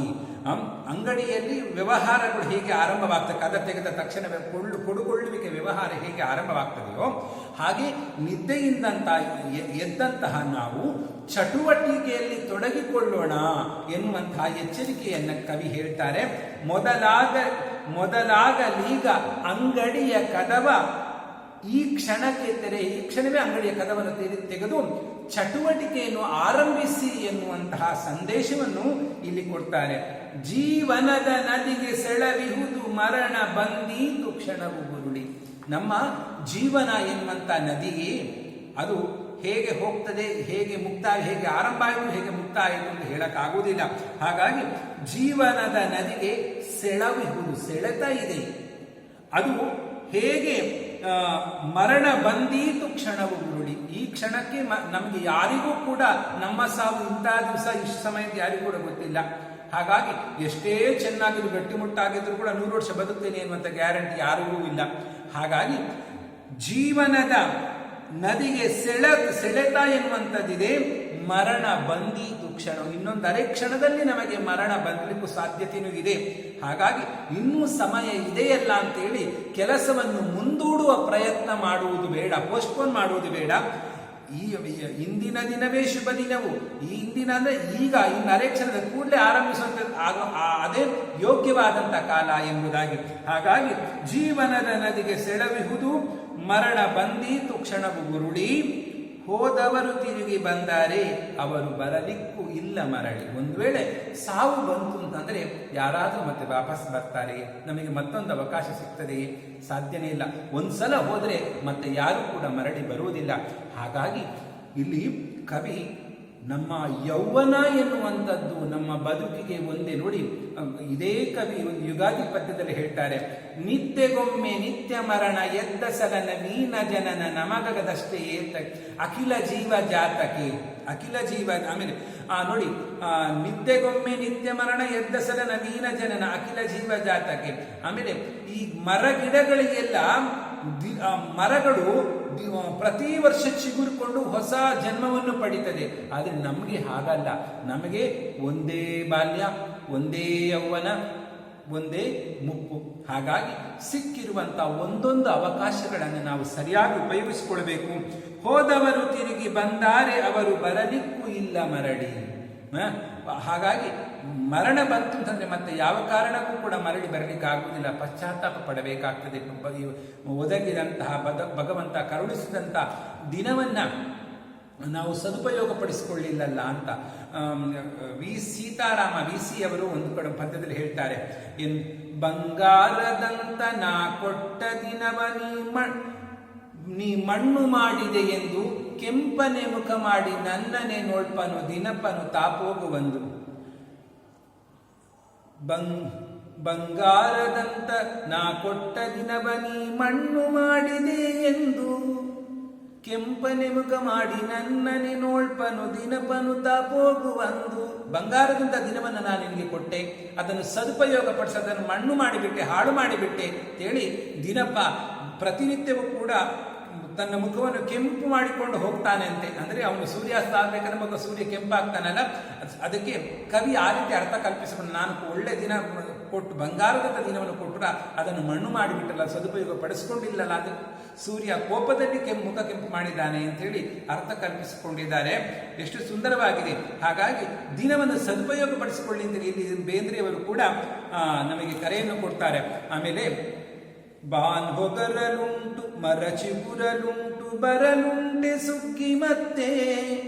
ಅಂಗಡಿಯಲ್ಲಿ ವ್ಯವಹಾರಗಳು ಹೇಗೆ ಆರಂಭವಾಗ್ತದೆ, ಕದ ತೆಗೆದ ತಕ್ಷಣ ಕೊಡುಕೊಳ್ಳುವಿಕೆ ವ್ಯವಹಾರ ಹೇಗೆ ಆರಂಭವಾಗ್ತದೆಯೋ ಹಾಗೆ ನಿದ್ದೆಯಿಂದಂತ ಎದ್ದಂತಹ ನಾವು ಚಟುವಟಿಕೆಯಲ್ಲಿ ತೊಡಗಿಕೊಳ್ಳೋಣ ಎನ್ನುವಂತಹ ಎಚ್ಚರಿಕೆಯನ್ನ ಕವಿ ಹೇಳ್ತಾರೆ. ಮೊದಲಾಗಲೀಗ ಅಂಗಡಿಯ ಕದವ ಈ ಕ್ಷಣಕ್ಕೆ ತೆರೆ. ಈ ಕ್ಷಣವೇ ಅಂಗಡಿಯ ಕದವನ್ನು ತೆಗೆದು ಚಟುವಟಿಕೆಯನ್ನು ಆರಂಭಿಸಿ ಎನ್ನುವಂತಹ ಸಂದೇಶವನ್ನು ಇಲ್ಲಿ ಕೊಡ್ತಾರೆ. ಜೀವನದ ನದಿಗೆ ಸೆಳವಿಹುದು ಮರಣ ಬಂದೀತು ಕ್ಷಣವು ಗುರುಳಿ. ನಮ್ಮ ಜೀವನ ಎನ್ನುವಂತ ನದಿಗೆ ಅದು ಹೇಗೆ ಹೋಗ್ತದೆ, ಹೇಗೆ ಮುಕ್ತಾಯ, ಹೇಗೆ ಆರಂಭ ಆಯಿತು, ಹೇಗೆ ಮುಕ್ತಾಯ ಆಯಿತು ಅಂತ ಹೇಳಕ್ಕಾಗುವುದಿಲ್ಲ. ಹಾಗಾಗಿ ಜೀವನದ ನದಿಗೆ ಸೆಳವಿಹುದು, ಸೆಳೆತ ಇದೆ. ಅದು ಹೇಗೆ ಮರಣ ಬಂದೀತು ಕ್ಷಣವು ಗುರುಳಿ. ಈ ಕ್ಷಣಕ್ಕೆ ನಮಗೆ ಯಾರಿಗೂ ಕೂಡ ನಮ್ಮ ಸಾವು ಇಂಥ ದಿವಸ ಇಷ್ಟು ಸಮಯಕ್ಕೆ ಯಾರಿಗೂ ಕೂಡ ಗೊತ್ತಿಲ್ಲ. ಹಾಗಾಗಿ ಎಷ್ಟೇ ಚೆನ್ನಾಗಿದ್ರು, ಗಟ್ಟಿಮುಟ್ಟಾಗಿದ್ರು ಕೂಡ 100 ವರ್ಷ ಬದುಕ್ತೇನೆ ಎನ್ನುವಂಥ ಗ್ಯಾರಂಟಿ ಯಾರಿಗೂ ಇಲ್ಲ. ಹಾಗಾಗಿ ಜೀವನದ ನದಿಗೆ ಸೆಳೆತ ಎನ್ನುವಂಥದ್ದಿದೆ. ಮರಣ ಬಂದೀತು ಕ್ಷಣ, ಇನ್ನೊಂದು ಅರೆ ಕ್ಷಣದಲ್ಲಿ ನಮಗೆ ಮರಣ ಬಂದಲಿಕ್ಕೂ ಸಾಧ್ಯತೆಯೂ ಇದೆ. ಹಾಗಾಗಿ ಇನ್ನೂ ಸಮಯ ಇದೆಯಲ್ಲ ಅಂತೇಳಿ ಕೆಲಸವನ್ನು ಮುಂದೂಡುವ ಪ್ರಯತ್ನ ಮಾಡುವುದು ಬೇಡ, ಪೋಸ್ಟ್ಪೋನ್ ಮಾಡುವುದು ಬೇಡ. ಈ ಇಂದಿನ ದಿನವೇ ಶುಭ ದಿನವು. ಈ ಇಂದಿನ ಅಂದ್ರೆ ಈಗ, ಇನ್ನು ಅರೆ ಕ್ಷಣದ ಕೂಡಲೇ ಆರಂಭಿಸುವಂತ ಅದೇ ಯೋಗ್ಯವಾದಂತ ಕಾಲ ಎಂಬುದಾಗಿ. ಹಾಗಾಗಿ ಜೀವನದ ನದಿಗೆ ಸೆಳವಿಹುದು ಮರಣ ಬಂದೀತು ಕ್ಷಣವು ಗುರುಳಿ ಹೋದವರು ತಿರುಗಿ ಬಂದಾರೆ ಅವರು ಬರಲಿಕ್ಕೂ ಇಲ್ಲ ಮರಳಿ. ಒಂದು ವೇಳೆ ಸಾವು ಬಂತು ಅಂತಂದ್ರೆ ಯಾರಾದರೂ ಮತ್ತೆ ವಾಪಸ್ ಬರ್ತಾರೆ, ನಮಗೆ ಮತ್ತೊಂದು ಅವಕಾಶ ಸಿಗ್ತದೆಯೇ? ಸಾಧ್ಯನೇ ಇಲ್ಲ. ಒಂದ್ಸಲ ಹೋದ್ರೆ ಮತ್ತೆ ಯಾರು ಕೂಡ ಮರಳಿ ಬರುವುದಿಲ್ಲ. ಹಾಗಾಗಿ ಇಲ್ಲಿ ಕವಿ ನಮ್ಮ ಯೌವನ ಎನ್ನುವಂಥದ್ದು ನಮ್ಮ ಬದುಕಿಗೆ ಒಂದೇ. ನೋಡಿ, ಇದೇ ಕವಿ ಒಂದು ಯುಗಾದಿ ಪದ್ಯದಲ್ಲಿ ಹೇಳ್ತಾರೆ, ನಿತ್ಯಗೊಮ್ಮೆ ನಿತ್ಯ ಮರಣ ಎದ್ದ ಸಲ ನವೀನ ಜನನ ನಮಗದಷ್ಟೇ ಏತ ಅಖಿಲ ಜೀವ ಜಾತಕೆ. ಅಖಿಲ ಜೀವ ಆಮೇಲೆ ನೋಡಿ, ನಿತ್ಯಗೊಮ್ಮೆ ನಿತ್ಯ ಮರಣ ಎದ್ದ ಸಲ ನವೀನ ಜನನ ಅಖಿಲ ಜೀವ ಜಾತಕೆ. ಆಮೇಲೆ ಈ ಮರ ಗಿಡಗಳಿಗೆಲ್ಲ ಮರಗಳು ಪ್ರತಿ ವರ್ಷ ಚಿಗುರಿಕೊಂಡು ಹೊಸ ಜನ್ಮವನ್ನು ಪಡೀತದೆ. ಆದರೆ ನಮಗೆ ಹಾಗಲ್ಲ. ನಮಗೆ ಒಂದೇ ಬಾಲ್ಯ, ಒಂದೇ ಯೌವನ, ಒಂದೇ ಮುಪ್ಪು. ಹಾಗಾಗಿ ಸಿಕ್ಕಿರುವಂತ ಒಂದೊಂದು ಅವಕಾಶಗಳನ್ನು ನಾವು ಸರಿಯಾಗಿ ಉಪಯೋಗಿಸಿಕೊಳ್ಬೇಕು. ಹೋದವರು ತಿರುಗಿ ಬಂದಾರೆ ಅವರು ಬರಲಿಕ್ಕೂ ಇಲ್ಲ ಮರಳಿ. ಹಾಗಾಗಿ ಮರಣ ಬಂತು ಅಂತಂದ್ರೆ ಮತ್ತೆ ಯಾವ ಕಾರಣಕ್ಕೂ ಕೂಡ ಮರಳಿ ಬರಲಿಕ್ಕೆ ಆಗುವುದಿಲ್ಲ, ಪಶ್ಚಾತ್ತಾಪ ಪಡಬೇಕಾಗ್ತದೆ. ಒದಗಿದಂತಹ ಭಗವಂತ ಕರುಣಿಸಿದಂಥ ದಿನವನ್ನ ನಾವು ಸದುಪಯೋಗ ಪಡಿಸಿಕೊಳ್ಳಿಲ್ಲಲ್ಲ ಅಂತ ಸೀತಾರಾಮ ವಿ.ಸಿ. ಅವರು ಒಂದು ಕಡೆ ಪದ್ಯದಲ್ಲಿ ಹೇಳ್ತಾರೆ, ಬಂಗಾರದಂತ ನಾ ಕೊಟ್ಟ ದಿನವ ನೀ ಮಣ್ಣು ಮಾಡಿದೆ ಎಂದು ಕೆಂಪನೆ ಮುಖ ಮಾಡಿ ನನ್ನನೆ ನೋಡ್ಪನು ದಿನಪನು ತಾಪೋಗುವಂದು. ಬಂಗಾರದಂತ ನಾ ಕೊಟ್ಟ ದಿನವ ನೀ ಮಣ್ಣು ಮಾಡಿದೆ ಎಂದು ಕೆಂಪನೆ ಮುಖ ಮಾಡಿ ನನ್ನನೆ ನೋಡ್ಪನು ದಿನಪನು ತಾಪೋಗುವಂದು. ಬಂಗಾರದಂತ ದಿನವನ್ನು ನಾನು ನಿನಗೆ ಕೊಟ್ಟೆ, ಅದನ್ನು ಸದುಪಯೋಗ ಪಡಿಸಿ ಅದನ್ನು ಮಣ್ಣು ಮಾಡಿಬಿಟ್ಟೆ, ಹಾಳು ಮಾಡಿಬಿಟ್ಟೆ ಅಂತೇಳಿ ದಿನಪ್ಪ ಪ್ರತಿನಿತ್ಯವೂ ಕೂಡ ತನ್ನ ಮುಖವನ್ನು ಕೆಂಪು ಮಾಡಿಕೊಂಡು ಹೋಗ್ತಾನೆ ಅಂತೆ. ಅಂದರೆ ಅವನು ಸೂರ್ಯಾಸ್ತ ಆಗ್ಬೇಕಾದ್ರೆ ಮಗ ಸೂರ್ಯ ಕೆಂಪಾಗ್ತಾನಲ್ಲ, ಅದಕ್ಕೆ ಕವಿ ಆ ರೀತಿ ಅರ್ಥ ಕಲ್ಪಿಸಿಕೊಂಡು, ನಾನು ಒಳ್ಳೆ ದಿನ ಕೊಟ್ಟು ಬಂಗಾರದ ದಿನವನ್ನು ಕೊಟ್ಟರೆ ಅದನ್ನು ಮಣ್ಣು ಮಾಡಿಬಿಟ್ಟಲ್ಲ, ಸದುಪಯೋಗ ಪಡಿಸ್ಕೊಂಡಿಲ್ಲಲ್ಲ, ಅದು ಸೂರ್ಯ ಕೋಪದಲ್ಲಿ ಮುಖ ಕೆಂಪು ಮಾಡಿದ್ದಾನೆ ಅಂತ ಹೇಳಿ ಅರ್ಥ ಕಲ್ಪಿಸಿಕೊಂಡಿದ್ದಾರೆ. ಎಷ್ಟು ಸುಂದರವಾಗಿದೆ. ಹಾಗಾಗಿ ದಿನವನ್ನು ಸದುಪಯೋಗ ಪಡಿಸಿಕೊಳ್ಳಿ ಅಂತ ಇಲ್ಲಿ ಬೇಂದ್ರೆಯವರು ಕೂಡ ನಮಗೆ ಕರೆಯನ್ನು ಕೊಡ್ತಾರೆ. ಆಮೇಲೆ ಬಾನ್ ಹೊಗರಲುಂಟು ಮರಚಿಗುರಲುಂಟು ಬರಲುಂಟೆ ಸುಗ್ಗಿ ಮತ್ತೆ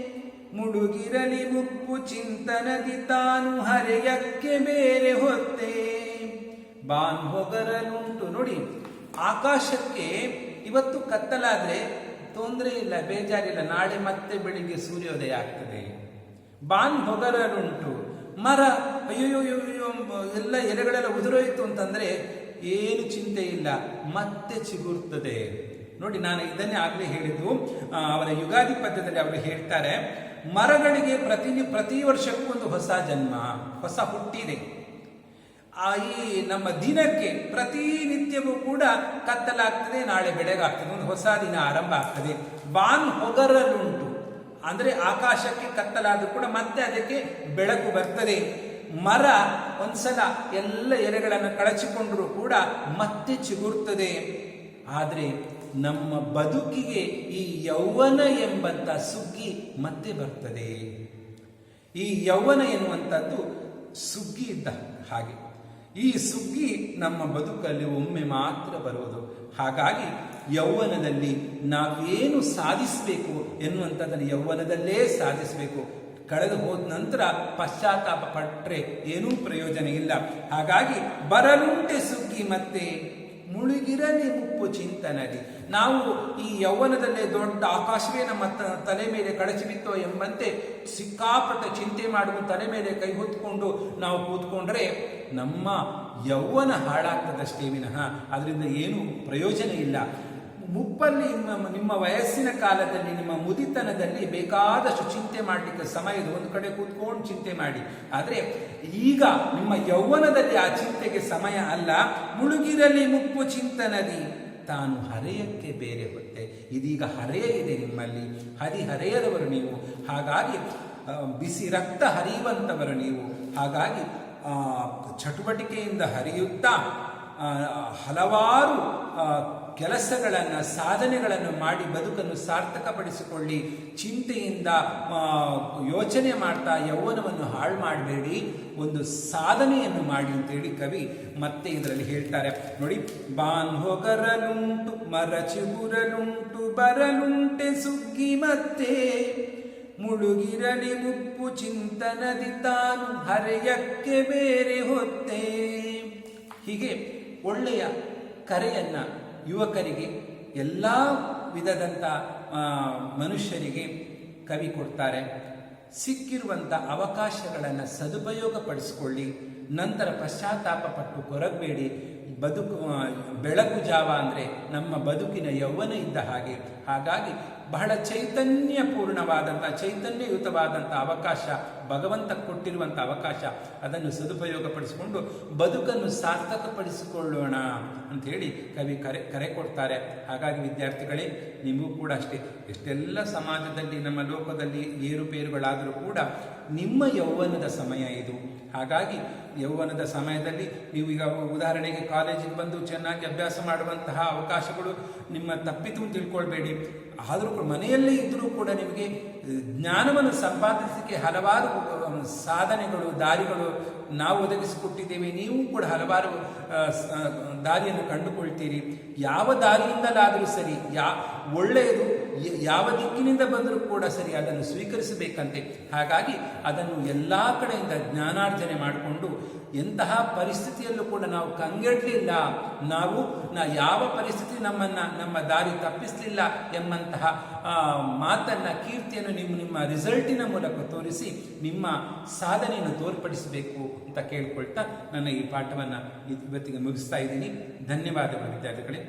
ಮುಡುಗಿರಲಿ ಮುಪ್ಪು ಚಿಂತನದಿ ತಾನು ಹರೆಯಕ್ಕೆ ಬೇರೆ ಹೊತ್ತೆ. ಬಾನ್ ಹೊಗರಲುಂಟು ನೋಡಿ, ಆಕಾಶಕ್ಕೆ ಇವತ್ತು ಕತ್ತಲಾದ್ರೆ ತೊಂದರೆ ಇಲ್ಲ, ಬೇಜಾರಿಲ್ಲ, ನಾಳೆ ಮತ್ತೆ ಬೆಳಿಗ್ಗೆ ಸೂರ್ಯೋದಯ ಆಗ್ತದೆ. ಬಾನ್ ಹೊಗರಲುಂಟು, ಮರ ಅಯ್ಯೋ ಎಲ್ಲ ಎಲೆಗಳೆಲ್ಲ ಉದುರೋಯ್ತು ಅಂತಂದ್ರೆ ಏನು ಚಿಂತೆ ಇಲ್ಲ, ಮತ್ತೆ ಚಿಗುರ್ತದೆ. ನೋಡಿ, ನಾನು ಇದನ್ನೇ ಆಗಲೇ ಹೇಳಿದ್ದು. ಅವರ ಯುಗಾದಿ ಪದ್ಯದಲ್ಲಿ ಅವರು ಹೇಳ್ತಾರೆ, ಮರಗಳಿಗೆ ಪ್ರತಿ ವರ್ಷಕ್ಕೂ ಒಂದು ಹೊಸ ಜನ್ಮ, ಹೊಸ ಹುಟ್ಟಿದೆ. ಈ ನಮ್ಮ ದಿನಕ್ಕೆ ಪ್ರತಿನಿತ್ಯವೂ ಕೂಡ ಕತ್ತಲಾಗ್ತದೆ, ನಾಳೆ ಬೆಳಗಾಗ್ತದೆ, ಒಂದು ಹೊಸ ದಿನ ಆರಂಭ ಆಗ್ತದೆ. ಬಾನ್ ಹೊಗರಲುಂಟು ಅಂದ್ರೆ ಆಕಾಶಕ್ಕೆ ಕತ್ತಲಾದ್ರೂ ಕೂಡ ಮತ್ತೆ ಅದಕ್ಕೆ ಬೆಳಕು ಬರ್ತದೆ. ಮರ ಒಂದ್ಸಲ ಎಲ್ಲ ಎಲೆಗಳನ್ನು ಕಳಚಿಕೊಂಡ್ರೂ ಕೂಡ ಮತ್ತೆ ಚಿಗುರ್ತದೆ. ಆದರೆ ನಮ್ಮ ಬದುಕಿಗೆ ಈ ಯೌವನ ಎಂಬಂತ ಸುಗ್ಗಿ ಮತ್ತೆ ಬರ್ತದೆ. ಈ ಯೌವನ ಎನ್ನುವಂಥದ್ದು ಸುಗ್ಗಿ ಇದ್ದ ಹಾಗೆ. ಈ ಸುಗ್ಗಿ ನಮ್ಮ ಬದುಕಲ್ಲಿ ಒಮ್ಮೆ ಮಾತ್ರ ಬರುವುದು. ಹಾಗಾಗಿ ಯೌವನದಲ್ಲಿ ನಾವೇನು ಸಾಧಿಸಬೇಕು ಎನ್ನುವಂಥದ್ದನ್ನು ಯೌವನದಲ್ಲೇ ಸಾಧಿಸಬೇಕು. ಕಳೆದು ಹೋದ ನಂತರ ಪಶ್ಚಾತ್ತಾಪ ಪಟ್ಟರೆ ಏನೂ ಪ್ರಯೋಜನ ಇಲ್ಲ. ಹಾಗಾಗಿ ಬರಲುಂಟೆ ಸುಗ್ಗಿ ಮತ್ತೆ ಮುಳುಗಿರಲಿ ಮುಪ್ಪು ಚಿಂತನದಿ. ನಾವು ಈ ಯೌವನದಲ್ಲೇ ದೊಡ್ಡ ಆಕಾಶವೇ ನಮ್ಮ ತಲೆ ಮೇಲೆ ಕಳಚಿ ಬಿತ್ತೋ ಎಂಬಂತೆ ಸಿಕ್ಕಾಪಟ್ಟ ಚಿಂತೆ ಮಾಡುವ ತಲೆ ಮೇಲೆ ಕೈ ಹೊತ್ಕೊಂಡು ನಾವು ಕೂತ್ಕೊಂಡ್ರೆ ನಮ್ಮ ಯೌವನ ಹಾಳಾಗ್ತದಷ್ಟೇ ವಿನಃ ಅದರಿಂದ ಏನೂ ಪ್ರಯೋಜನ ಇಲ್ಲ. ಮುಪ್ಪಲ್ಲಿ ನಿಮ್ಮ ವಯಸ್ಸಿನ ಕಾಲದಲ್ಲಿ, ನಿಮ್ಮ ಮುದಿತನದಲ್ಲಿ ಬೇಕಾದಷ್ಟು ಚಿಂತೆ ಮಾಡಲಿಕ್ಕೆ ಸಮಯ ಇದೆ, ಒಂದು ಕಡೆ ಕೂತ್ಕೊಂಡು ಚಿಂತೆ ಮಾಡಿ. ಆದರೆ ಈಗ ನಿಮ್ಮ ಯೌವನದಲ್ಲಿ ಆ ಚಿಂತೆಗೆ ಸಮಯ ಅಲ್ಲ. ಮುಳುಗಿರಲಿ ಮುಪ್ಪು ಚಿಂತನದಿ ತಾನು ಹರೆಯಕ್ಕೆ ಬೇರೆ ಹೊತ್ತೆ. ಇದೀಗ ಹರೆಯ ಇದೆ ನಿಮ್ಮಲ್ಲಿ, ಹರಿಯದವರು ನೀವು. ಹಾಗಾಗಿ ಬಿಸಿ ರಕ್ತ ಹರಿಯುವಂಥವರು ನೀವು. ಹಾಗಾಗಿ ಚಟುವಟಿಕೆಯಿಂದ ಹರಿಯುತ್ತಾ ಹಲವಾರು ಕೆಲಸಗಳನ್ನು, ಸಾಧನೆಗಳನ್ನು ಮಾಡಿ ಬದುಕನ್ನು ಸಾರ್ಥಕಪಡಿಸಿಕೊಳ್ಳಿ. ಚಿಂತೆಯಿಂದ ಯೋಚನೆ ಮಾಡ್ತಾ ಯೌವನವನ್ನು ಹಾಳು ಮಾಡಬೇಡಿ, ಒಂದು ಸಾಧನೆಯನ್ನು ಮಾಡಿ ಅಂತೇಳಿ ಕವಿ ಮತ್ತೆ ಇದರಲ್ಲಿ ಹೇಳ್ತಾರೆ. ನೋಡಿ, ಬಾನ್ ಹೊಗರಲುಂಟು ಮರಚಿಗುರಲುಂಟು ಬರಲುಂಟೆ ಸುಗ್ಗಿ ಮತ್ತೆ ಮುಳುಗಿರಲಿ ಮುಪ್ಪು ಚಿಂತನದಿ ತಾನು ಹರೆಯಕ್ಕೆ ಬೇರೆ ಹೊತ್ತೆ. ಹೀಗೆ ಒಳ್ಳೆಯ ಕರೆಯನ್ನ ಯುವಕರಿಗೆ, ಎಲ್ಲ ವಿಧದಂಥ ಮನುಷ್ಯರಿಗೆ ಕವಿ ಕೊಡ್ತಾರೆ. ಸಿಕ್ಕಿರುವಂಥ ಅವಕಾಶಗಳನ್ನು ಸದುಪಯೋಗ ಪಡಿಸಿಕೊಳ್ಳಿ. ನಂತರ ಪಶ್ಚಾತ್ತಾಪ ಪಟ್ಟು ಕೊರಗಬೇಡಿ. ಬೆಳಕು ಜಾವ ಅಂದರೆ ನಮ್ಮ ಬದುಕಿನ ಯೌವನ ಇದ್ದ ಹಾಗೆ. ಹಾಗಾಗಿ ಬಹಳ ಚೈತನ್ಯಪೂರ್ಣವಾದಂಥ, ಚೈತನ್ಯಯುತವಾದಂಥ ಅವಕಾಶ, ಭಗವಂತ ಕೊಟ್ಟಿರುವಂಥ ಅವಕಾಶ, ಅದನ್ನು ಸದುಪಯೋಗ ಪಡಿಸಿಕೊಂಡು ಬದುಕನ್ನು ಸಾರ್ಥಕಪಡಿಸಿಕೊಳ್ಳೋಣ ಅಂಥೇಳಿ ಕವಿ ಕರೆ ಕೊಡ್ತಾರೆ. ಹಾಗಾಗಿ ವಿದ್ಯಾರ್ಥಿಗಳೇ, ನಿಮಗೂ ಕೂಡ ಅಷ್ಟೇ, ಎಷ್ಟೆಲ್ಲ ಸಮಾಜದಲ್ಲಿ ನಮ್ಮ ಲೋಕದಲ್ಲಿ ಏರುಪೇರುಗಳಾದರೂ ಕೂಡ ನಿಮ್ಮ ಯೌವನದ ಸಮಯ ಇದು. ಹಾಗಾಗಿ ಯೌವನದ ಸಮಯದಲ್ಲಿ ನೀವು ಈಗ ಉದಾಹರಣೆಗೆ ಕಾಲೇಜಿಗೆ ಬಂದು ಚೆನ್ನಾಗಿ ಅಭ್ಯಾಸ ಮಾಡುವಂತಹ ಅವಕಾಶಗಳು ನಿಮ್ಮ ತಪ್ಪಿತು ಅಂತ ತಿಳ್ಕೊಳ್ಬೇಡಿ. ಆದರೂ ಕೂಡ ಮನೆಯಲ್ಲೇ ಇದ್ದರೂ ಕೂಡ ನಿಮಗೆ ಜ್ಞಾನವನ್ನು ಸಂಪಾದಿಸಲಿಕ್ಕೆ ಹಲವಾರು ಸಾಧನೆಗಳು, ದಾರಿಗಳು ನಾವು ಒದಗಿಸಿಕೊಟ್ಟಿದ್ದೇವೆ. ನೀವು ಕೂಡ ಹಲವಾರು ದಾರಿಯನ್ನು ಕಂಡುಕೊಳ್ತೀರಿ. ಯಾವ ದಾರಿಯಿಂದಲಾದರೂ ಸರಿ, ಒಳ್ಳೆಯದು ಯಾವ ದಿಕ್ಕಿನಿಂದ ಬಂದರೂ ಕೂಡ ಸರಿ, ಅದನ್ನು ಸ್ವೀಕರಿಸಬೇಕಂತೆ. ಹಾಗಾಗಿ ಅದನ್ನು ಎಲ್ಲ ಕಡೆಯಿಂದ ಜ್ಞಾನಾರ್ಜನೆ ಮಾಡಿಕೊಂಡು ಎಂತಹ ಪರಿಸ್ಥಿತಿಯಲ್ಲೂ ಕೂಡ ನಾವು ಕಂಗೆಡಲಿಲ್ಲ, ಯಾವ ಪರಿಸ್ಥಿತಿ ನಮ್ಮ ದಾರಿ ತಪ್ಪಿಸಲಿಲ್ಲ ಎಂಬಂತಹ ಮಾತನ್ನ, ಕೀರ್ತಿಯನ್ನು ನಿಮ್ಮ ರಿಸಲ್ಟಿನ ಮೂಲಕ ತೋರಿಸಿ ನಿಮ್ಮ ಸಾಧನೆಯನ್ನು ತೋರ್ಪಡಿಸಬೇಕು ಅಂತ ಕೇಳ್ಕೊಳ್ತಾ ನನ್ನ ಈ ಪಾಠವನ್ನು ಇವತ್ತಿಗೆ ಮುಗಿಸ್ತಾ ಇದ್ದೀನಿ. ಧನ್ಯವಾದಗಳು ವಿದ್ಯಾರ್ಥಿಗಳೇ.